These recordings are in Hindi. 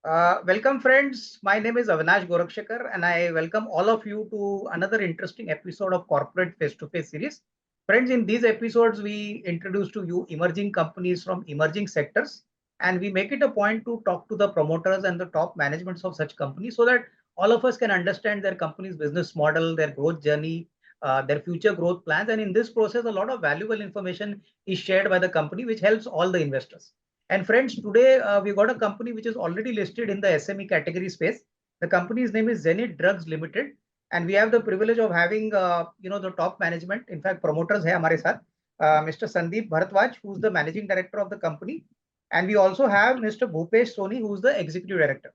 Welcome, friends. My name is Avinash Gorakshakar, and I welcome all of you to another interesting episode of Corporate Face to Face series. Friends, in these episodes, we introduce to you emerging companies from emerging sectors, and we make it a point to talk to the promoters and the top managements of such companies so that all of us can understand their company's business model, their growth journey, their future growth plans. And in this process, a lot of valuable information is shared by the company, which helps all the investors. And friends, today we got a company which is already listed in the SME category space. The company's name is Zenith Drugs Limited, and we have the privilege of having the top management. In fact, promoters है हमारे साथ, Mr. Sandeep Bharadwaj, who's the managing director of the company, and we also have Mr. Bhupesh Soni, who's the executive director.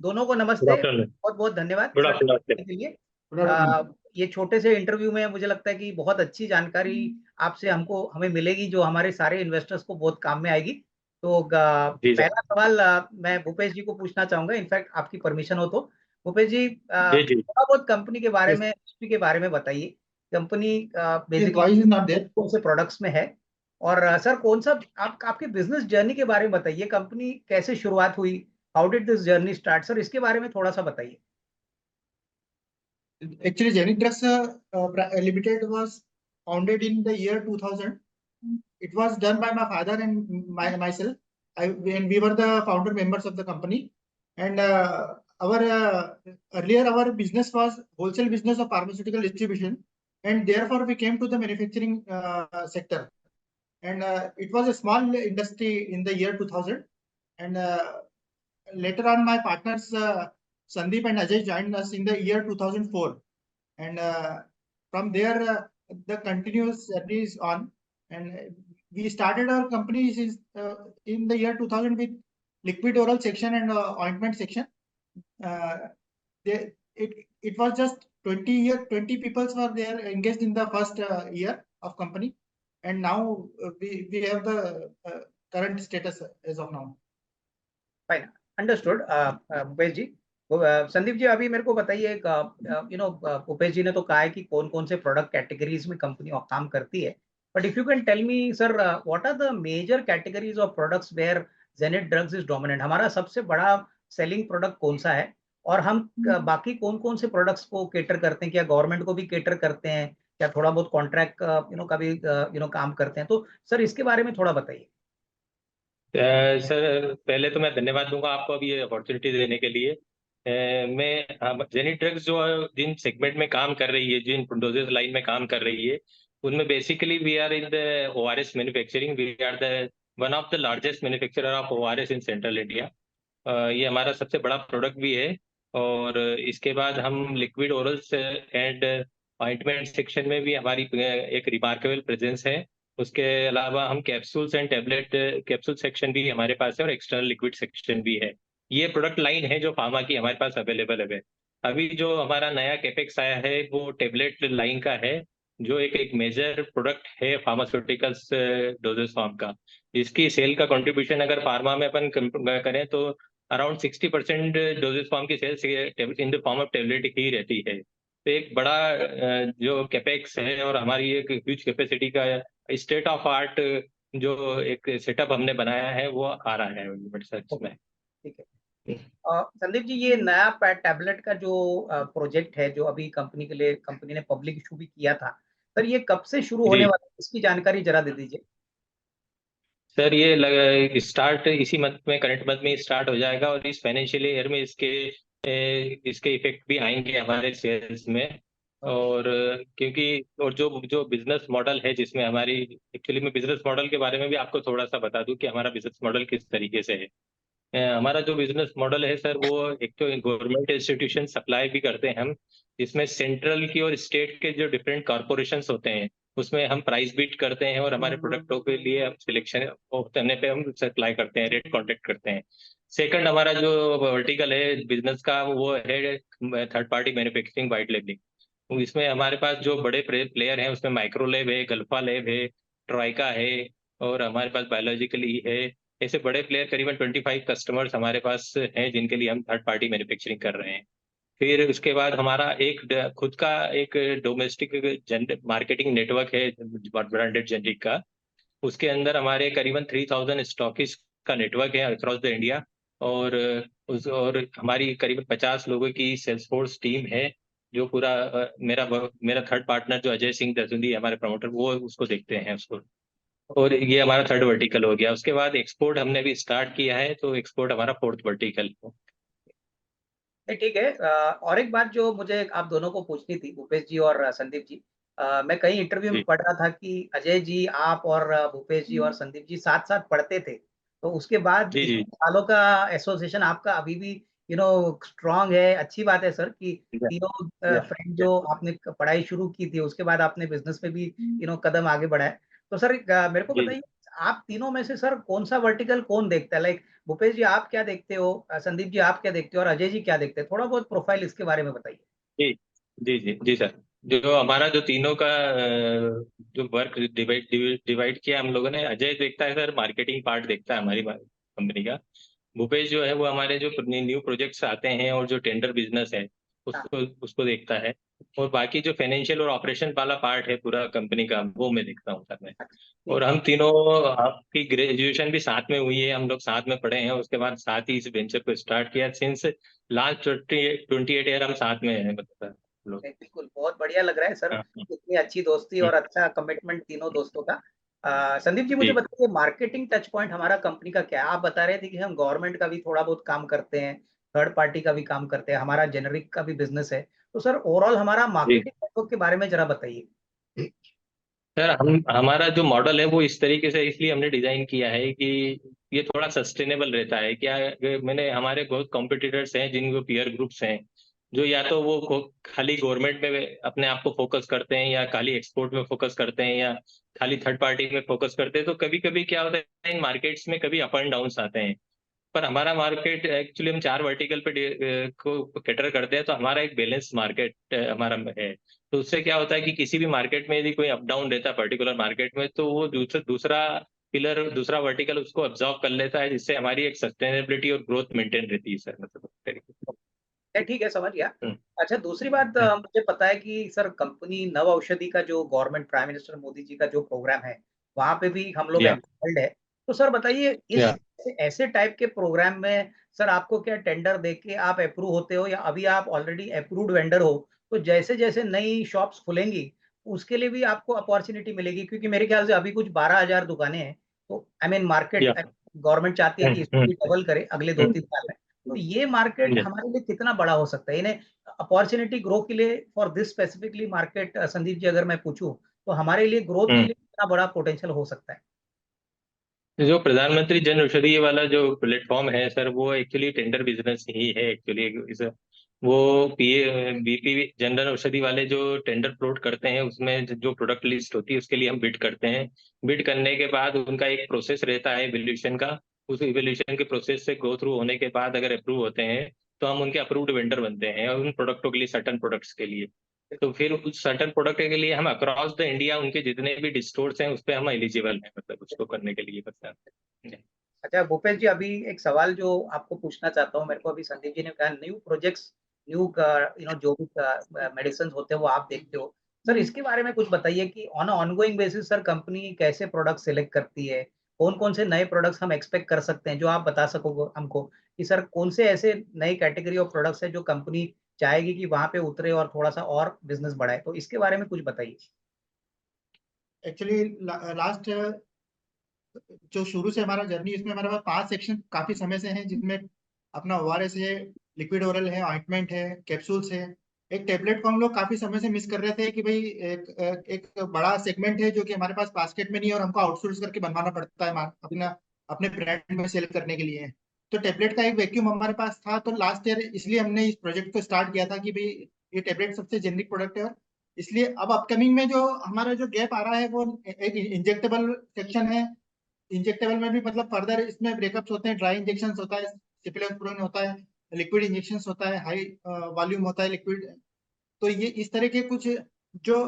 दोनों को नमस्ते, बहुत बहुत धन्यवाद सर के लिए। ये छोटे से इंटरव्यू में मुझे लगता है कि बहुत अच्छी जानकारी आपसे हमें मिलेगी जो हमारे सारे इन्वेस्टर्स को बहुत काम में आएगी। तो पहला सवाल मैं भूपेश जी को पूछना चाहूंगा, इनफैक्ट आपकी परमिशन हो तो। भूपेश जी, थोड़ा बहुत कंपनी के बारे में, हिस्ट्री के बारे में बताइए। कंपनी बेसिकली कौन से प्रोडक्ट्स में है, और सर कौन सा आपके बिजनेस जर्नी के बारे में बताइए। कंपनी कैसे शुरुआत हुई, how did this journey start, sir इसके बारे में थोड़ा सा बताइए। Actually, Zenith Drugs Limited was founded in the year 2000. It was done by my father and myself. And we were the founder members of the company. And earlier our business was wholesale business of pharmaceutical distribution, and therefore we came to the manufacturing sector. And it was a small industry in the year 2000. And later on, my partners Sandeep and Ajay joined us in the year 2004, and from there the continuous journey is on. And we started our company in the year 2000 with liquid oral section and ointment section. It was just 20 people were there engaged in the first year of company, and now we have the current status as of now. Fine, understood, Bhupesh जी। संदीप जी, अभी मेरे को बताइए, भूपेश जी ने तो कहा है कि कौन कौन से प्रोडक्ट कैटेगरीज में कंपनी काम करती है, but if you can tell me sir, what are the major categories of products where generic drugs is dominant. हमारा सबसे बड़ा सेलिंग प्रोडक्ट कौन सा है, और हम बाकी कौन कौन से प्रोडक्ट्स को केटर करते हैं? क्या गवर्नमेंट को भी केटर करते हैं, क्या थोड़ा बहुत कॉन्ट्रैक्ट का भी काम करते हैं? तो सर इसके बारे में थोड़ा बताइए। सर पहले तो मैं धन्यवाद दूंगा आपको अभी ये अपॉर्चुनिटी देने के लिए। मैं जेनेट ड्रग्स जो जिन सेगमेंट में काम कर रही है, जिन डोजेस लाइन में काम कर रही है, उनमें basically we are in the ORS manufacturing. We are the one of the largest manufacturer of ORS in central India. ये हमारा सबसे बड़ा प्रोडक्ट भी है। और इसके बाद हम liquid orals and ointment section में भी हमारी एक रिमार्केबल प्रेजेंस है। उसके अलावा हम capsules and tablet capsule section भी हमारे पास है, और एक्सटर्नल लिक्विड सेक्शन भी है। ये प्रोडक्ट लाइन है जो फार्मा की हमारे पास अवेलेबल है। अभी जो हमारा नया कैपेक्स आया है वो टेबलेट लाइन का है, जो एक मेजर प्रोडक्ट है फार्मास्यूटिकल्स डोजेस फॉर्म का। इसकी सेल का कंट्रीब्यूशन अगर फार्मा में अपन करें तो अराउंड 60% डोजेस फॉर्म की sales in the form of tablet ही रहती है। तो एक बड़ा जो कैपेक्स है और हमारी एक ह्यूज कैपेसिटी का स्टेट ऑफ आर्ट जो एक सेटअप हमने बनाया है वो आ रहा है सच में। ठीक है। संदीप जी, ये नया टैबलेट का जो प्रोजेक्ट है जो अभी कंपनी के लिए कंपनी ने पब्लिक इशू भी किया था, सर ये कब से शुरू होने वाला है, इसकी जानकारी जरा दे दीजिए। सर ये स्टार्ट इसी मंथ में, करंट मंथ में स्टार्ट हो जाएगा, और इस फाइनेंशियल ईयर में इसके इफेक्ट भी आएंगे हमारे सेल्स में। और क्योंकि और जो बिजनेस मॉडल है जिसमें हमारी, एक्चुअली मैं बिजनेस मॉडल के बारे में भी आपको थोड़ा सा बता दूं कि हमारा बिजनेस मॉडल किस तरीके से है। हमारा जो बिजनेस मॉडल है सर, वो एक तो गवर्नमेंट इंस्टीट्यूशन सप्लाई भी करते हैं हम, जिसमें सेंट्रल की और स्टेट के जो डिफरेंट कॉर्पोरेशंस होते हैं उसमें हम प्राइस बीट करते हैं, और हमारे प्रोडक्टों के लिए हम सिलेक्शन करने पे हम सप्लाई करते हैं, रेट कॉन्टेक्ट करते हैं। सेकंड, हमारा जो वर्टिकल है बिजनेस का वो है third party manufacturing white labelling. इसमें हमारे पास जो बड़े प्लेयर हैं उसमें माइक्रोलैब है, गल्फा लैब है, ट्राइका है, और हमारे पास बायोलॉजिकली है। ऐसे बड़े प्लेयर करीबन 25 कस्टमर्स हमारे पास हैं जिनके लिए हम थर्ड पार्टी मैन्युफैक्चरिंग कर रहे हैं। फिर उसके बाद हमारा एक खुद का एक डोमेस्टिक मार्केटिंग नेटवर्क है ब्रांडेड जेनरिक का। उसके अंदर हमारे करीबन 3000 स्टॉकिस्ट का नेटवर्क है अक्रॉस द इंडिया, और हमारी करीबन 50 लोगों की सेल्स फोर्स टीम है, जो पूरा मेरा थर्ड पार्टनर जो अजय सिंह दसुंदी हमारे प्रमोटर, वो उसको देखते हैं उसको। और ये हमारा थर्ड वर्टिकल हो गया। उसके बाद एक्सपोर्ट हमने भी स्टार्ट किया है, तो एक्सपोर्ट हमारा फोर्थ वर्टिकल है। नहीं, ठीक है। और एक बात जो मुझे आप दोनों को पूछनी थी, भूपेश जी और संदीप जी। मैं कई इंटरव्यू में जी पढ़ रहा था कि अजय जी, आप और भूपेश जी और संदीप जी साथ साथ पढ़ते थे। तो उसके बाद जी जी इतने सालों का एसोसिएशन आपका अभी भी स्ट्रांग है। अच्छी बात है सर कि या तीनों या फ्रेंड जो आपने पढ़ाई शुरू की थी, उसके बाद आपने बिजनेस में भी कदम आगे बढ़ाया। तो सर मेरे को जी बताइए, आप तीनों में से सर कौन सा वर्टिकल कौन देखता है? लाइक भूपेश जी आप क्या देखते हो, संदीप जी आप क्या देखते हो, और अजय जी क्या देखते हैं? थोड़ा बहुत प्रोफाइल इसके बारे में बताइए। जी जी जी जी सर। जो हमारा जो तीनों का जो वर्क डिवाइड डिवाइड किया हम लोगों ने, अजय देखता है सर मार्केटिंग पार्ट देखता है हमारी कंपनी का। भूपेश जो है वो हमारे जो न्यू प्रोजेक्ट्स आते हैं और जो टेंडर बिजनेस है हाँ, उसको उसको देखता है। और बाकी जो फाइनेंशियल और ऑपरेशन वाला पार्ट है पूरा कंपनी का, वो मैं देखता हूँ सर मैं। अच्छा, और ठीक। हम तीनों, आपकी ग्रेजुएशन भी साथ में हुई है, हम लोग साथ में पढ़े हैं, उसके बाद साथ ही इस वेंचर को स्टार्ट किया। सिंस लास्ट 28 ईयर हम साथ में हैं, मतलब लोग। नहीं, बिल्कुल बहुत बढ़िया लग रहा है सर। हाँ, हाँ, इतनी अच्छी दोस्ती और अच्छा कमिटमेंट तीनों दोस्तों का। संदीप जी मुझे जी बताइए, मार्केटिंग टच पॉइंट हमारा कंपनी का क्या है? आप बता रहे थे कि हम गवर्नमेंट का भी थोड़ा बहुत काम करते हैं, थर्ड पार्टी का भी काम करते हैं, हमारा जेनरिक का भी बिजनेस है। तो सर ओवरऑल हमारा जी मार्केटिंग नेटवर्क के बारे में जरा बताइए। सर, हम हमारा जो मॉडल है वो इस तरीके से इसलिए हमने डिजाइन किया है कि ये थोड़ा सस्टेनेबल रहता है। क्या मैंने, हमारे बहुत कॉम्पिटिटर्स हैं जिनको पीयर ग्रुप्स हैं, जो या तो वो खाली गवर्नमेंट में अपने आप को फोकस करते हैं, या खाली एक्सपोर्ट में फोकस करते हैं, या खाली थर्ड पार्टी में फोकस करते हैं। तो कभी कभी क्या होता है, इन मार्केट्स में कभी अप एंड डाउन आते हैं। पर हमारा मार्केट एक्चुअली, हम 4 वर्टिकल पे को कैटर करते हैं, तो हमारा एक बैलेंस मार्केट हमारा है। तो उससे क्या होता है कि किसी भी मार्केट में यदि कोई अप डाउन रहता है पर्टिकुलर मार्केट में, तो वो दूसरा पिलर, दूसरा वर्टिकल उसको ऑब्जॉर्व कर लेता है, जिससे हमारी एक सस्टेनेबिलिटी और ग्रोथ मेंटेन रहती है सर, मतलब इस तरीके से। ठीक है, समझ गया। हम्म, अच्छा, दूसरी बात, हम्म, मुझे पता है कि सर कंपनी नव औषधि का जो government prime minister Modi ji का जो प्रोग्राम है, वहां पे भी हम लोग या एनरोल्ड है। तो सर बताइए, इस या ऐसे टाइप के प्रोग्राम में सर आपको क्या टेंडर देके आप अप्रूव होते हो, या अभी आप ऑलरेडी अप्रूव्ड वेंडर हो? तो जैसे जैसे नई शॉप्स खुलेंगी उसके लिए भी आपको अपॉर्चुनिटी मिलेगी, क्योंकि मेरे ख्याल से अभी कुछ 12,000 दुकानें हैं। तो आई मीन मार्केट, या गवर्नमेंट चाहती है कि इसको हम्म, भी डबल करे अगले दो हम्म, तीन साल में। तो ये मार्केट या। हमारे लिए कितना बड़ा हो सकता है? इन्हें अपॉर्चुनिटी ग्रो के लिए, for this specifically market, Sandeep ji अगर मैं पूछूं, तो हमारे लिए ग्रोथ के हम्म। लिए कितना बड़ा पोटेंशियल हो सकता है? जो प्रधानमंत्री जन औषधि वाला जो प्लेटफॉर्म है सर, वो एक्चुअली टेंडर बिजनेस ही है एक्चुअली। वो पीए बीपी जनरल औषधि वाले जो टेंडर फ्लोट करते हैं, उसमें जो प्रोडक्ट लिस्ट होती है उसके लिए हम बिड करते हैं। बिड करने के बाद उनका एक प्रोसेस रहता है इवोल्यूशन का। उस इवोल्यूशन के प्रोसेस से गो थ्रू होने के बाद अगर अप्रूव होते हैं, तो हम उनके अप्रूव्ड वेंडर बनते हैं, और उन प्रोडक्टों के लिए, सर्टन प्रोडक्ट्स के लिए। तो फिर उस सर्टन प्रोडक्ट के लिए हम अक्रॉस द इंडिया उनके जितने भी डिस्टोर्स हैं उस पर हम एलिजिबल हैं, मतलब उसको करने के लिए बता। अच्छा भूपेश जी, अभी एक सवाल जो आपको पूछना चाहता हूँ। मेरे को अभी संदीप जी ने कहा न्यू प्रोजेक्ट्स, न्यू जो भी मेडिसिन होते हैं वो आप देखते हो। सर इसके बारे में कुछ बताइए कि on ongoing basis sir company कैसे प्रोडक्ट सिलेक्ट करती है? कौन कौन से नए प्रोडक्ट्स हम एक्सपेक्ट कर सकते हैं, जो आप बता सकोगे हमको कि सर कौन से ऐसे नए कैटेगरी ऑफ प्रोडक्ट्स है जो कंपनी चाहेगी कि वहां पे उतरे और थोड़ा सा और बिजनेस बढ़ाए? तो इसके बारे में कुछ बताइए। एक्चुअली लास्ट जो शुरू से हमारा जर्नी, इसमें हमारे पास 5 सेक्शन काफी समय से हैं, जिसमें अपना ओआरएस है, लिक्विड ओरल है, ऑइंटमेंट है, कैप्सूल्स है। एक टेबलेट को हम लोग काफी समय से मिस कर रहे थे कि भाई एक बड़ा सेगमेंट है जो कि हमारे पास बास्केट में नहीं है, और हमको आउटसोर्स करके बनवाना पड़ता है अपना अपने ब्रांड में सेल करने के लिए। तो टेबलेट का एक वैक्यूम हमारे पास था, तो लास्ट ईयर इसलिए हमने इस प्रोजेक्ट को स्टार्ट किया था कि भाई ये टेबलेट सबसे जेनरिक प्रोडक्ट है। और इसलिए अब अपकमिंग में जो हमारा जो गैप आ रहा है वो एक इंजेक्टेबल सेक्शन है। इंजेक्टेबल में भी मतलब फर्दर इसमें ब्रेकअप्स होते हैं, ड्राई इंजेक्शन होता है, सिप्रोलिन होता है, लिक्विड इंजेक्शन होता है, हाई वॉल्यूम होता है लिक्विड। तो ये इस तरह के कुछ जो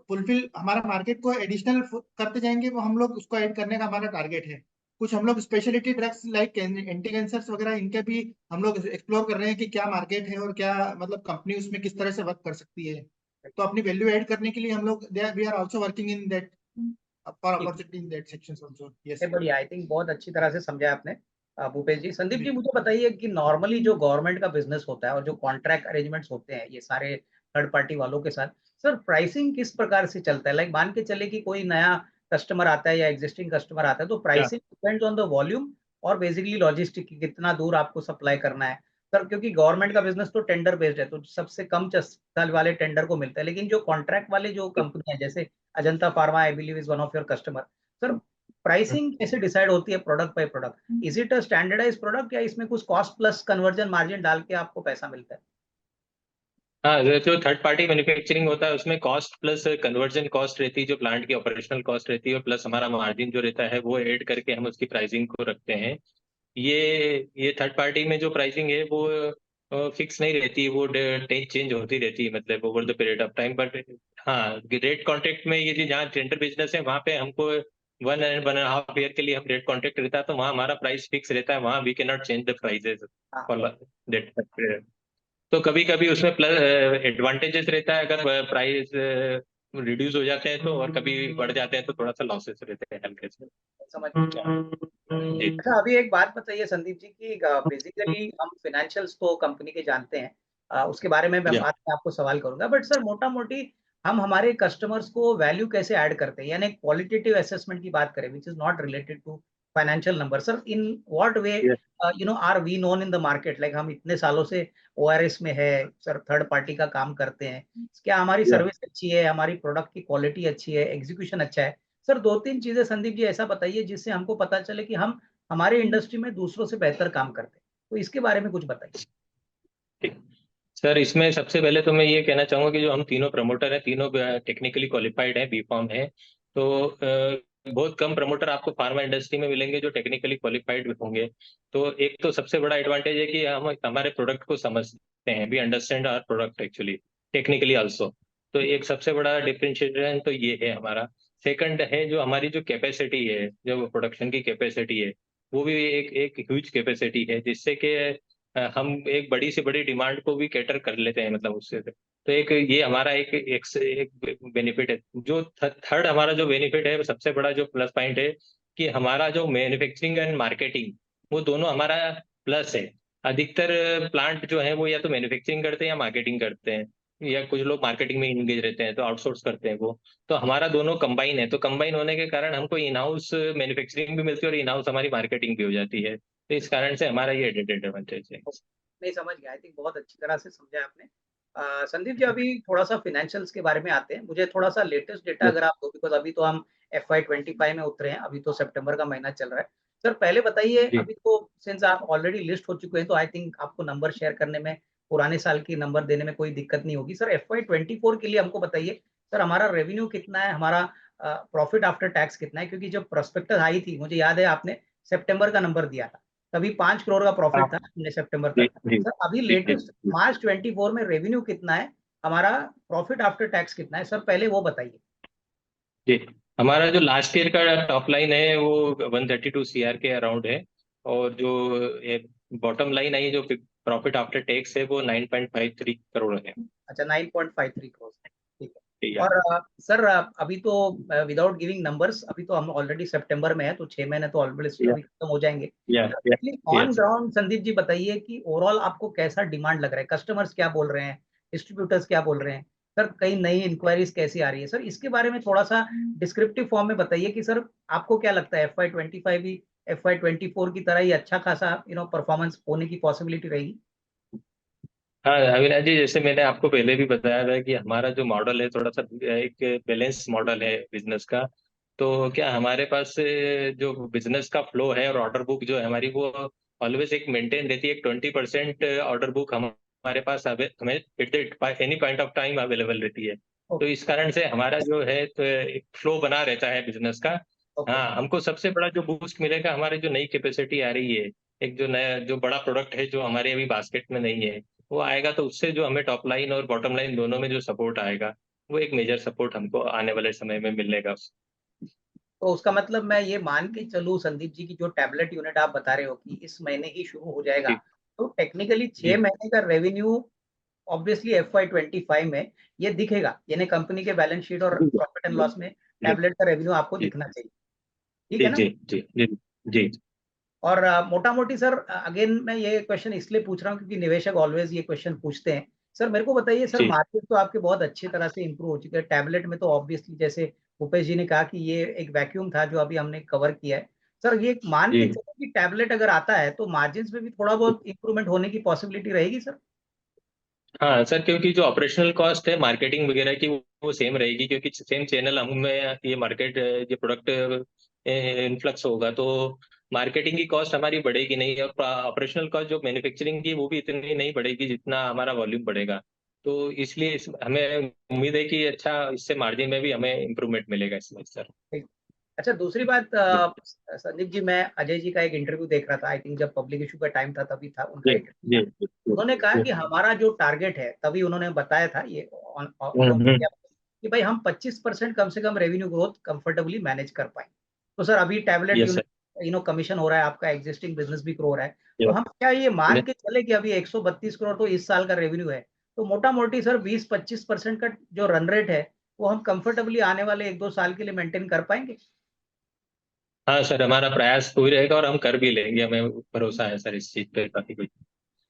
फुलफिल हमारा मार्केट को एडिशनल करते जाएंगे, वो हम लोग उसको ऐड करने का हमारा टारगेट है। कुछ हम लोग speciality drugs like anti cancers वगैरह, इनके भी हम लोग एक्सप्लोर कर रहे हैं कि क्या मार्केट है और क्या मतलब कंपनी उसमें किस तरह से वर्क कर सकती है। तो अपनी वैल्यू ऐड करने के लिए हम लोग we are also working in that for ठीक opportunity in that sections also. है, यस। बढ़िया। आई थिंक बहुत अच्छी तरह से समझा आपने। भूपेश जी। संदीप जी, मुझे बताइए कि नॉर्मली जो गवर्नमेंट का बिजनेस होता है और जो कॉन्ट्रैक्ट अरेंजमेंट्स होते हैं ये सारे थर्ड पार्टी वालों के साथ, सर प्राइसिंग किस प्रकार से चलता है? लाइक मान के चले कि कोई नया कस्टमर आता है या एग्जिस्टिंग कस्टमर आता है, तो pricing depends on the volume और बेसिकली लॉजिस्टिक की कितना दूर आपको सप्लाई करना है सर, क्योंकि गवर्नमेंट का बिजनेस तो टेंडर बेस्ड है, तो सबसे कम साल वाले टेंडर को मिलता है, लेकिन जो कॉन्ट्रैक्ट वाले जो कंपनियां जैसे Ajanta pharma, I believe is one of your customer, sir pricing कैसे डिसाइड होती है product by product? Is it a standardize product या इसमें कुछ कॉस्ट प्लस कन्वर्जन मार्जिन डाल के आपको पैसा मिलता है? हाँ, जो थर्ड पार्टी मैन्युफैक्चरिंग होता है उसमें कॉस्ट प्लस कन्वर्जन कॉस्ट रहती है, जो प्लांट की ऑपरेशनल कॉस्ट रहती है, और प्लस हमारा मार्जिन जो रहता है वो ऐड करके हम उसकी प्राइसिंग को रखते हैं। ये थर्ड पार्टी में जो प्राइसिंग है वो फिक्स नहीं रहती, वो चेंज होती रहती है, मतलब over the period of time. But हाँ, रेट कॉन्ट्रैक्ट में ये जो जहाँ टेंडर बिजनेस है वहाँ पे हमको 1.5 ईयर के लिए हम रेट कॉन्ट्रैक्ट रहता है, तो वहाँ हमारा प्राइस फिक्स रहता है, वहाँ we can not change the prices हाँ, फॉर दैट। तो कभी कभी उसमें प्लस एडवांटेजेस रहता है, अगर प्राइस रिड्यूस हो जाते हैं तो, और कभी बढ़ जाते हैं तो थोड़ा सा लॉसेस रहते हैं हल्के से। समझ गया। जी। अच्छा, अभी एक बात बताइए संदीप जी कि बेसिकली हम फाइनेंशियल्स तो कंपनी के जानते हैं, उसके बारे में मैं या बाद में आपको सवाल करूंगा, बट सर मोटा मोटी हम हमारे कस्टमर्स को वैल्यू कैसे ऐड करते हैं, यानी क्वालिटेटिव असेसमेंट की बात करें which is not related to financial number, sir in what way are we known in the market? Like हम इतने सालों से ओआरएस में है सर, थर्ड पार्टी का काम करते हैं, क्या हमारी या सर्विस अच्छी है, हमारी प्रोडक्ट की क्वालिटी अच्छी है, एग्जीक्यूशन अच्छा है? सर दो तीन चीजें संदीप जी ऐसा बताइए जिससे हमको पता चले कि हम हमारे इंडस्ट्री में दूसरों से बेहतर काम करते हैं, तो इसके बारे में कुछ बताइए। ठीक। सर, इसमें सबसे पहले तो मैं ये कहना चाहूंगा कि जो हम तीनों प्रमोटर हैं, तीनों टेक्निकली क्वालिफाइड हैं, बीफॉर्म है। तो बहुत कम प्रमोटर आपको फार्मा इंडस्ट्री में मिलेंगे जो टेक्निकली क्वालिफाइड होंगे। तो एक तो सबसे बड़ा एडवांटेज है कि हम हमारे प्रोडक्ट को समझते हैं, we understand our product actually technically also. तो एक सबसे बड़ा डिफरेंशिएटर तो ये है हमारा। सेकंड है जो हमारी जो कैपेसिटी है, जो प्रोडक्शन की कैपेसिटी है, वो भी एक एक ह्यूज कैपेसिटी है, जिससे कि हम एक बड़ी से बड़ी डिमांड को भी कैटर कर लेते हैं, मतलब उससे। तो एक ये हमारा एक बेनिफिट है। जो थर्ड हमारा जो बेनिफिट है, सबसे बड़ा जो प्लस पॉइंट है, कि हमारा जो मैन्युफैक्चरिंग एंड मार्केटिंग, वो दोनों हमारा प्लस है। अधिकतर प्लांट जो है वो या तो मैन्युफैक्चरिंग करते हैं या मार्केटिंग करते हैं, या कुछ लोग मार्केटिंग में इंगेज रहते हैं तो आउटसोर्स करते हैं वो। तो हमारा दोनों कंबाइन है, तो कंबाइन होने के कारण हमको इन हाउस मैन्युफैक्चरिंग भी मिलती है और इन हाउस हमारी मार्केटिंग भी हो जाती है। तो इस कारण से हमारा ये एडवांटेज है। नहीं, समझ गया, आई थिंक बहुत अच्छी तरह से समझा आपने। संदीप जी, अभी थोड़ा सा फाइनेंशियल्स के बारे में आते हैं, मुझे थोड़ा सा लेटेस्ट डेटा अगर आप दो, बिकॉज अभी तो हम FY25 में उतरे हैं, अभी तो सितंबर का महीना चल रहा है। सर पहले बताइए, जी अभी तो सिंस आप ऑलरेडी लिस्ट हो चुके हैं तो आई थिंक आपको नंबर शेयर करने में, पुराने साल की नंबर देने में कोई दिक्कत नहीं होगी। सर FY24 के लिए हमको बताइए सर, हमारा रेवेन्यू कितना है, हमारा प्रॉफिट आफ्टर टैक्स कितना है? क्योंकि जब प्रोस्पेक्टस आई थी, मुझे याद है आपने सितंबर का नंबर दिया था, तभी 5 करोड़ का हाँ, प्रॉफिट था हमने सितंबर जी तक। जी सर अभी जी जी लेटेस्ट मार्च 24 में रेवेन्यू कितना है, हमारा प्रॉफिट आफ्टर टैक्स कितना है, सर पहले वो बताइए। जी। हमारा जो लास्ट ईयर का टॉप लाइन है वो 132 CR के अराउंड है, और जो बॉटम लाइन आई है, जो प्रॉफिट आफ्टर टैक्स है, वो 9.53 करोड़ है। अच्छा, 9.53 करोड़, ठीक है। ठीक है। और सर अभी तो विदाउट गिविंग नंबर्स, अभी तो हम ऑलरेडी सितंबर में है, तो 6 महीने तो ऑलरेडी या अभी खत्म हो जाएंगे। या या on yes. Ground Sandeep ji बताइए कि ओवरऑल आपको कैसा डिमांड लग रहा है, कस्टमर्स क्या बोल रहे हैं, डिस्ट्रीब्यूटर्स क्या बोल रहे हैं, सर कई नई इंक्वायरीज कैसी आ रही है? सर इसके बारे में थोड़ा सा डिस्क्रिप्टिव फॉर्म में बताइए कि सर आपको क्या लगता है FY25 भी FY24 की तरह ही अच्छा खासा परफॉर्मेंस होने की पॉसिबिलिटी रहेगी? हाँ अविनाश जी, जैसे मैंने आपको पहले भी बताया था कि हमारा जो मॉडल है थोड़ा सा एक बैलेंस मॉडल है बिजनेस का। तो क्या हमारे पास जो बिजनेस का फ्लो है और ऑर्डर बुक जो है हमारी, वो ऑलवेज एक मेंटेन रहती है। 20% ऑर्डर बुक हमारे पास हमें at any point of time available रहती है। तो ओके। इस कारण से हमारा जो है तो एक फ्लो बना रहता है बिजनेस का। ओके। हाँ, हमको सबसे बड़ा जो बूस्ट मिलेगा, हमारे जो नई कैपेसिटी आ रही है, एक जो नया जो बड़ा प्रोडक्ट है जो हमारे अभी बास्केट में नहीं है, वो आएगा, तो उससे जो हमें टॉप लाइन और बॉटम लाइन दोनों में जो सपोर्ट आएगा, वो एक मेजर सपोर्ट हमको आने वाले समय में मिलेगा। तो उसका मतलब मैं ये मान के चलूँ संदीप जी की जो टैबलेट यूनिट आप बता रहे हो कि इस महीने ही शुरू हो जाएगा, जी तो टेक्निकली जी 6 महीने का रेवेन्यू ऑब्वियसली FY25 में ये दिखेगा, यानी कंपनी के बैलेंस शीट और प्रॉफिट एंड लॉस में जी टैबलेट का रेवेन्यू आपको जी दिखना चाहिए, ठीक जी है ना? जी जी जी जी और मोटा मोटी सर, अगेन मैं ये क्वेश्चन इसलिए पूछ रहा हूँ क्योंकि निवेशक ऑलवेज ये क्वेश्चन पूछते हैं। सर मेरे को बताइए सर, जी मार्केट तो आपके बहुत अच्छी तरह से इंप्रूव हो चुके हैं। टैबलेट में तो ऑब्वियसली जैसे भूपेश जी ने कहा कि ये एक वैक्यूम था जो अभी हमने कवर किया है। सर ये मान के जी। चलो कि टैबलेट अगर आता है तो मार्जिन में भी थोड़ा बहुत इंप्रूवमेंट होने की पॉसिबिलिटी रहेगी सर? हाँ सर, क्योंकि जो ऑपरेशनल कॉस्ट है मार्केटिंग वगैरह की वो सेम रहेगी, क्योंकि सेम चैनल हमें ये मार्केट ये प्रोडक्ट इन्फ्लक्स होगा, तो मार्केटिंग की कॉस्ट हमारी बढ़ेगी नहीं, और ऑपरेशनल कॉस्ट जो मैन्युफैक्चरिंग की वो भी इतनी नहीं बढ़ेगी जितना हमारा वॉल्यूम बढ़ेगा। तो इसलिए हमें उम्मीद है कि अच्छा इससे मार्जिन में भी हमें इम्प्रूवमेंट मिलेगा इसमें सर। अच्छा, दूसरी बात, जी संदीप जी, मैं अजय जी का एक इंटरव्यू देख रहा था, आई थिंक जब पब्लिक इशू का टाइम था तभी था उनका जी इंटरव्यू जी था। जी उन्होंने कहा जी। कि हमारा जो टारगेट है, तभी उन्होंने बताया था ये हम्म। कि भाई हम 25% कम से कम रेवेन्यू ग्रोथ कंफर्टेबली मैनेज कर पाए। तो सर अभी टैबलेट यस सर। कमीशन हो रहा है, आपका एग्जिस्टिंग बिजनेस भी ग्रो हो रहा है, तो यस। हम क्या ये मान के चले कि अभी 132 करोड़ तो इस साल का रेवेन्यू है, तो मोटा मोटी सर 20-25% का जो रन रेट है वो हम कंफर्टेबली आने वाले 1-2 साल के लिए मेंटेन कर पाएंगे? हाँ सर, हमारा प्रयास तो ही रहेगा और हम कर भी लेंगे, हमें भरोसा है सर इस चीज पे काफी कुछ,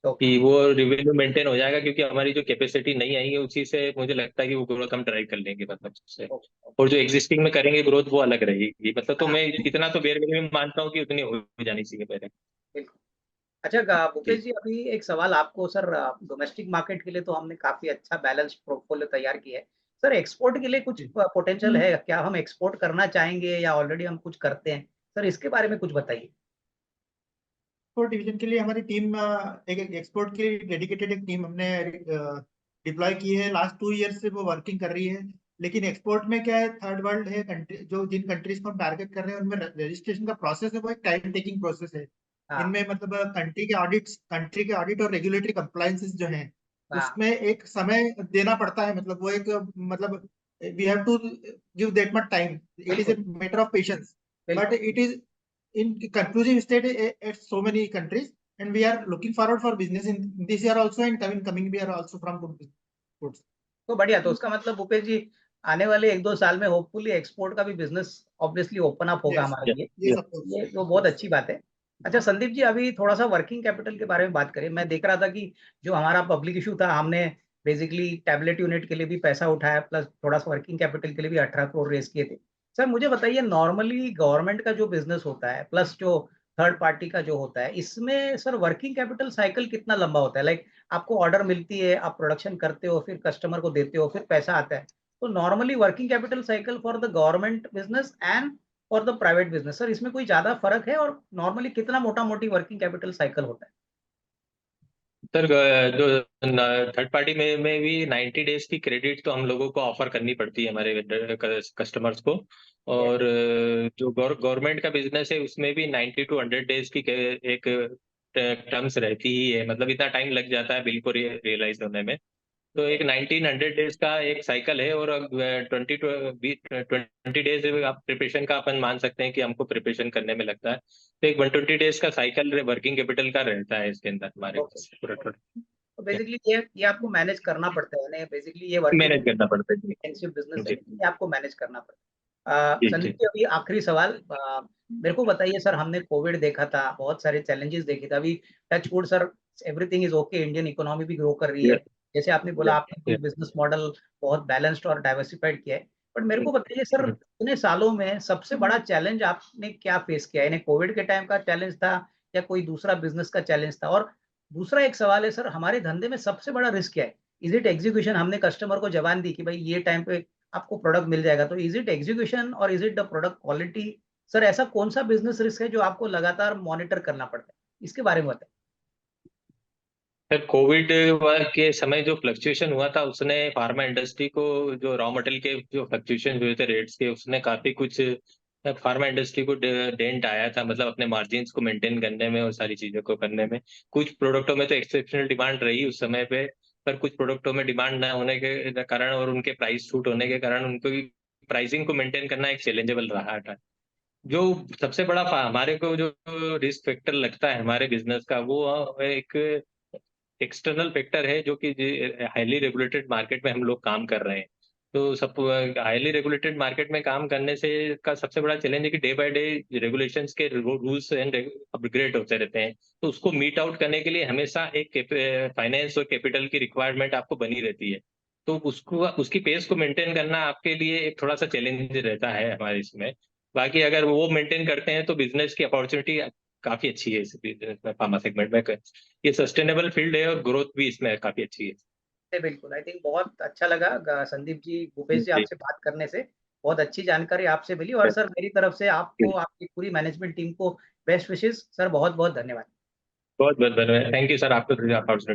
तो कि वो रेवेन्यू मेंटेन हो जाएगा, क्योंकि हमारी जो कैपेसिटी नहीं आई है उसी से मुझे लगता है कि वो ग्रोथ हम ड्राइव कर लेंगे मतलब से। तो और जो एग्जिस्टिंग में करेंगे ग्रोथ वो अलग रहेगी मतलब, तो हाँ, मैं इतना तो बेर में मानता हूँ कि उतनी हो जानी चाहिए पहले। बिल्कुल। अच्छा भूपेश जी जी, अभी एक सवाल आपको सर, डोमेस्टिक मार्केट के लिए तो हमने काफी अच्छा बैलेंस पोर्टफोलियो तैयार किया है। सर एक्सपोर्ट के लिए कुछ जी। पोटेंशियल है क्या? हम एक्सपोर्ट करना चाहेंगे या ऑलरेडी हम कुछ करते हैं? सर इसके बारे में कुछ बताइए। एक्सपोर्ट डिवीजन के लिए हमारी टीम एक एक्सपोर्ट के लिए डेडिकेटेड एक टीम हमने डिप्लॉय की है। लास्ट 2 ईयर से वो वर्किंग कर रही है। लेकिन एक्सपोर्ट में क्या है, थर्ड वर्ल्ड है कंट्री, जो जिन कंट्रीज को हम टारगेट कर रहे हैं उनमें रजिस्ट्रेशन का प्रोसेस है वो एक टाइम टेकिंग प्रोसेस है। हाँ इनमें मतलब कंट्री के ऑडिट और रेगुलेटरी कंप्लायंसेस जो हैं हाँ, उसमें एक समय देना पड़ता है। मतलब वो एक मतलब we have to give that much time. It is a बिल्कुल मैटर ऑफ पेशेंस, बट बिल्कुल। It is in conclusive state at so many countries, and we are looking forward for business in this year also, and coming year also from goods. तो बढ़िया, तो उसका मतलब भूपेश जी, आने वाले 1-2 साल में होपफुली एक्सपोर्ट का भी बिजनेस ऑब्वियसली ओपन अप होगा Yes, हमारे यस लिए। yes, of course, ये तो of बहुत course. अच्छी बात है। अच्छा संदीप जी, अभी थोड़ा सा वर्किंग कैपिटल के बारे में बात करें। मैं देख रहा था कि जो हमारा पब्लिक इशू था, हमने बेसिकली टैबलेट यूनिट के लिए भी पैसा उठाया, प्लस थोड़ा सा वर्किंग कैपिटल के लिए भी 18 करोड़ रेस किए थे। सर मुझे बताइए, नॉर्मली गवर्नमेंट का जो बिजनेस होता है प्लस जो थर्ड पार्टी का जो होता है, इसमें सर वर्किंग कैपिटल साइकिल कितना लंबा होता है? लाइक आपको ऑर्डर मिलती है, आप प्रोडक्शन करते हो, फिर कस्टमर को देते हो, फिर पैसा आता है। तो normally working capital cycle for the government business and for the private business, sir इसमें कोई ज्यादा फर्क है? और नॉर्मली कितना मोटा मोटी वर्किंग कैपिटल साइकिल होता है? सर, जो थर्ड पार्टी में भी 90 डेज की क्रेडिट तो हम लोगों को ऑफर करनी पड़ती है हमारे कस्टमर्स को। ये और जो गवर्नमेंट का बिजनेस है उसमें भी 90 to 100 डेज की एक टर्म्स रहती ही है, मतलब इतना टाइम लग जाता है बिल को रियलाइज होने में। तो एक 1900 डेज का एक साइकिल है, और 20 डेज आप प्रिपरेशन का अपन मान सकते हैं कि हमको प्रिपरेशन करने में लगता है। तो एक 120 डेज का साइकिल वर्किंग कैपिटल का रहता है इसके अंदर हमारे ओके। पास पूरा total। तो बेसिकली ये आपको मैनेज करना पड़ता है, बेसिकली ये वर्किंग मैनेज करना पड़ता है जी। इंटेंसिव बिजनेस है, जी लेकिन ये आपको मैनेज करना पड़ता है। जी संदीप जी जी, अभी आखिरी सवाल, मेरे को बताइए सर, हमने कोविड देखा था, बहुत सारे चैलेंजेस देखे थे। अभी touch wood sir, everything is okay, Indian economy भी ग्रो कर रही है। यस जैसे आपने बोला, यस आपने यस। कोई बिजनेस मॉडल बहुत बैलेंस्ड और डाइवर्सिफाइड किया है। बट मेरे को बताइए सर, इतने सालों में सबसे बड़ा चैलेंज आपने क्या फेस किया है? इन्हें कोविड के टाइम का चैलेंज था या कोई दूसरा बिजनेस का चैलेंज था? और दूसरा एक सवाल है सर, हमारे धंधे में सबसे बड़ा रिस्क क्या है? Is it execution? हमने कस्टमर को जबान दी कि भाई ये टाइम पे आपको प्रोडक्ट मिल जाएगा, तो इज इट एग्जीक्यूशन और is it the product quality? Sir ऐसा कौन सा बिजनेस रिस्क है जो आपको लगातार मॉनिटर करना पड़ता है? इसके बारे में बताएं। सर, कोविड के समय जो फ्लक्चुएशन हुआ था उसने फार्मा इंडस्ट्री को, जो रॉ मटेरियल के जो फ्लक्चुएशन हुए थे रेट्स के, उसने काफी कुछ फार्मा इंडस्ट्री को डेंट आया था, मतलब अपने मार्जिन्स को मेंटेन करने में और सारी चीजों को करने में। कुछ प्रोडक्टों में तो एक्सेप्शनल डिमांड रही उस समय पे, पर कुछ प्रोडक्टों में डिमांड ना होने के कारण और उनके प्राइस शूट होने के कारण उनको प्राइसिंग को मेंटेन करना एक चैलेंजेबल रहा था। जो सबसे बड़ा हमारे को जो रिस्क फैक्टर लगता है हमारे बिजनेस का, वो एक एक्सटर्नल फैक्टर है, जो कि हाईली रेगुलेटेड मार्केट में हम लोग काम कर रहे हैं। तो सब हाईली रेगुलेटेड मार्केट में काम करने से का सबसे बड़ा चैलेंज है कि डे बाय डे रेगुलेशंस के रूल्स एंड अपग्रेड होते रहते हैं, तो उसको मीट आउट करने के लिए हमेशा एक फाइनेंस और कैपिटल की रिक्वायरमेंट आपको बनी रहती है। तो उसको उसकी पेस को मेंटेन करना आपके लिए एक थोड़ा सा चैलेंज रहता है हमारे इसमें। बाकी अगर वो मेंटेन करते हैं तो बिजनेस की अपॉर्चुनिटी काफी अच्छी है इस बिजनेस में, फार्मा सेगमेंट में। ये सस्टेनेबल फील्ड है और ग्रोथ भी इसमें काफी अच्छी है। बिल्कुल, आई थिंक बहुत अच्छा लगा संदीप जी, भूपेश जी, जी। आपसे बात करने से बहुत अच्छी जानकारी आपसे मिली। और सर, मेरी तरफ से आपको, आपकी पूरी मैनेजमेंट टीम को बेस्ट विशेस। सर, बहुत बहुत धन्यवाद। बहुत बहुत धन्यवाद, थैंक यू सर, आपको अपॉर्चुनिटी